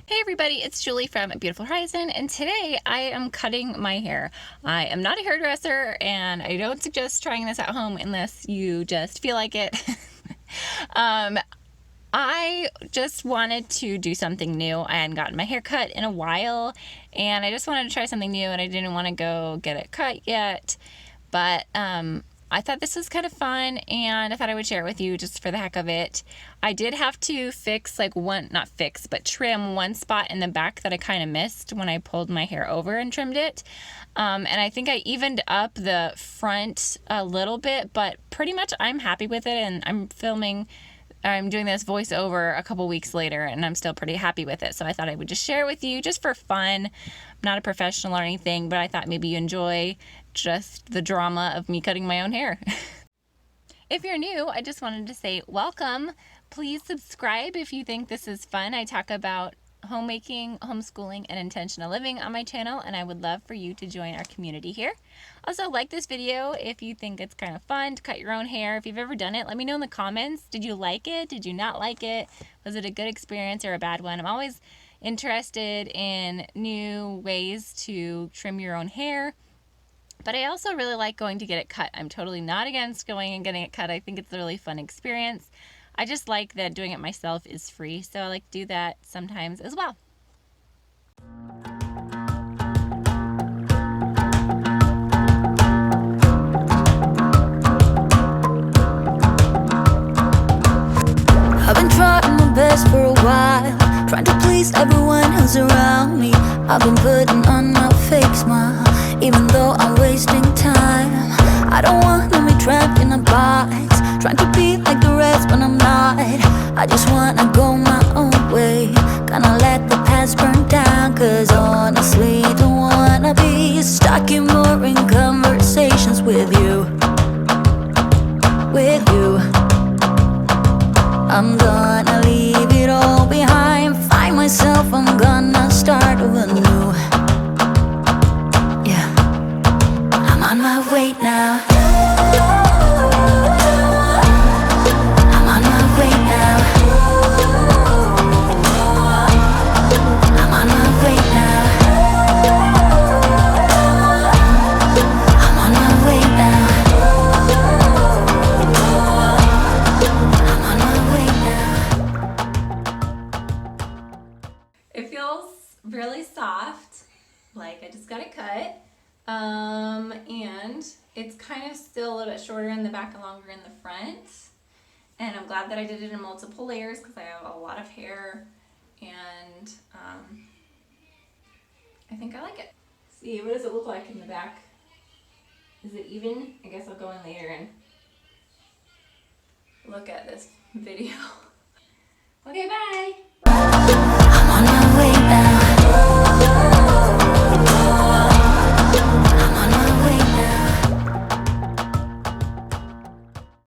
Hey everybody, it's Julie from Beautiful Horizon, and today I am cutting my hair. I am not a hairdresser, and I don't suggest trying this at home unless you just feel like it. I just wanted to do something new. I hadn't gotten my hair cut in a while, and I just wanted to try something new, and I didn't want to go get it cut yet. But I thought this was kind of fun, and I thought I would share it with you just for the heck of it. I did have to fix trim one spot in the back that I kind of missed when I pulled my hair over and trimmed it. And I think I evened up the front a little bit, but pretty much I'm happy with it, and I'm doing this voiceover a couple weeks later, and I'm still pretty happy with it. So I thought I would just share it with you just for fun. I'm not a professional or anything, but I thought maybe you enjoy just the drama of me cutting my own hair. If you're new, I just wanted to say welcome. Please subscribe if you think this is fun. I talk about homemaking, homeschooling, and intentional living on my channel, and I would love for you to join our community here. Also, like this video if you think it's kind of fun to cut your own hair. If you've ever done it, let me know in the comments. Did you like it? Did you not like it? Was it a good experience or a bad one? I'm always interested in new ways to trim your own hair, but I also really like going to get it cut. I'm totally not against going and getting it cut. I think it's a really fun experience. I just like that doing it myself is free, so I like to do that sometimes as well. I've been trying my best for a while, trying to please everyone who's around me. I've been putting on my fake smile, even though I'm wasting time. I don't wanna be trapped in a box, trying to be like the rest when I'm not. I just wanna go my own way, gonna let the past burn down. Cause honestly, don't wanna be stuck in boring conversations with you. I'm gonna leave it all behind, find myself, I'm gonna start over new. Yeah, I'm on my way now. I'm on my way now. I'm on my way now. I'm on my way now. I'm on my way now. It feels really soft, like I just got it cut. And it's kind of still a little bit shorter in the back and longer in the front. And I'm glad that I did it in multiple layers because I have a lot of hair, and I think I like it. See, what does it look like in the back? Is it even? I guess I'll go in later and look at this video. Okay, bye!